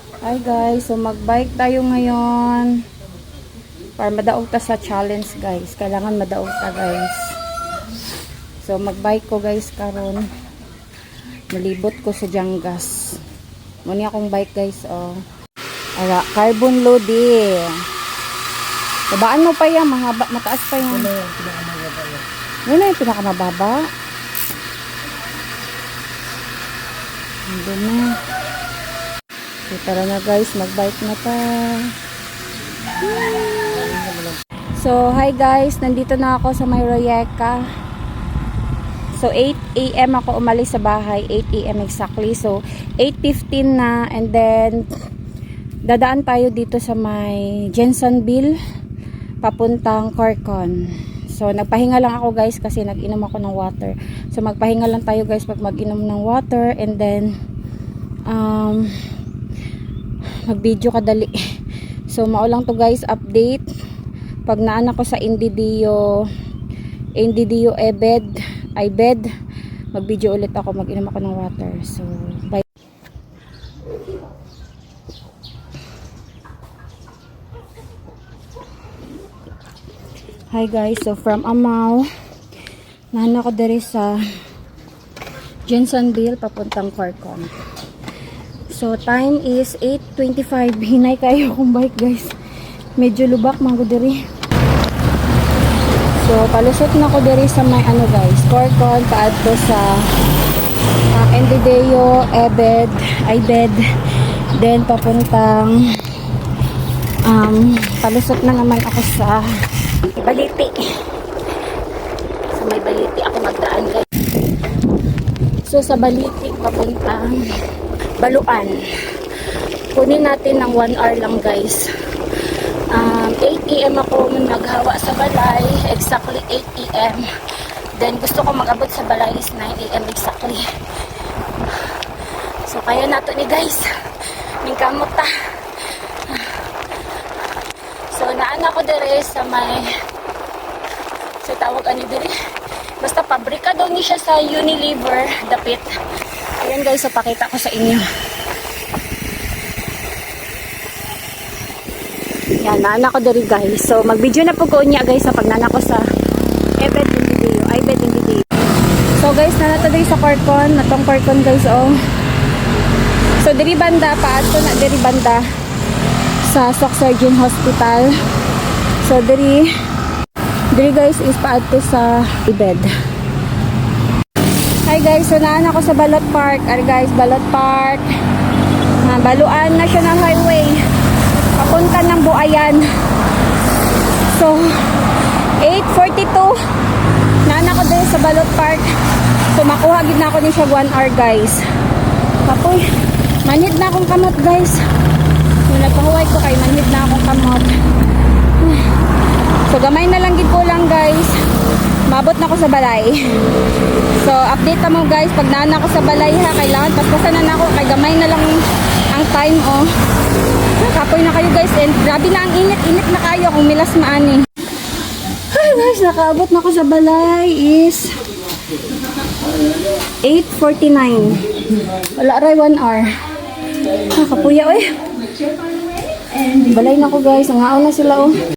Hi guys, so magbike tayo ngayon para madaog ta sa challenge guys. Kailangan madaog ta guys. So magbike ko guys karon. Malibot ko sa Janggas. Muna akong bike guys oh. Ara, carbon loading. Tabaan mo pa yan, mahaba, mataas pa yan. Yun na yung pinakamababa. Hindi na. So, tara na guys, magbike na ta. So, hi guys, nandito na ako sa may Royeca. So, 8 AM ako umalis sa bahay, 8 AM exactly. So, 8:15 na and then dadaan tayo dito sa may Jensenville papuntang Carcon. So, nagpahinga lang ako guys kasi nag-inom ako ng water. So, magpahinga lang tayo guys pag mag-inom ng water and then mag-video kadali. So, maulang to guys, update. Pag naan ako sa Indio Ebed, mag-video ulit ako, mag-inom ako ng water. So, bye. Hi guys, so from Amaw, naan ako diri sa Jensenville papuntang Carcon. So, time is 8:25. Hinay kayo akong bike, guys. Medyo lubak, manggo diri. So, palusot na ko diri sa may ano, guys. Carcon, paadto sa Endidio, Ebed. Then, papuntang palusot na naman ako sa Baliti. Sa may Baliti ako magdaan, guys. So, sa Baliti, papuntang Baluan. Kunin natin ng 1 hour lang guys. 8 AM ako naghawa sa balay. Exactly 8 AM. Then gusto ko mag-abot sa balay is 9 AM exactly. So kaya nato ni guys. Mingkamot ta. So naan ako dire sa may sa tawag ani dire. Basta pabrika daw ni siya sa Unilever, dapit. Ayan guys, so pakita ko sa inyo. Yan, naanak ko diri guys. So, mag-video na po ko niya guys sa pagnana ko sa Ebed Indio. So guys, nanato diri sa Carcon. Natong Carcon guys, oh. So, diri banda, paadto na diri banda sa Soc Surgeon Hospital. So, diri guys is paadto sa Ebed. Hi guys, so naan ako sa Balot Park. Guys, Balot Park. Baluan National Highway. Papunta ng Buayan. So, 8:42. Naan ako din sa Balot Park. So, makuha gid na ako ni siya 1 hour guys. Kapoy, manhid na akong kamot guys. Nung nagpahuway ko kay manhid na akong kamot. So, gamay na lang gid ko lang guys. Mabot na ako sa balay. So, update mo guys. Pag naan ako sa balay ha, kailangan paspasan na ako. Kay gamay na lang ang time oh. Nakapoy na kayo guys. And grabe na ang init na kayo kung milas maani. Hi guys, nakaabot na ako sa balay is 8:49. Wala ray 1 hour. Nakapuya eh. Balay na ako guys. Nangaon na sila oh.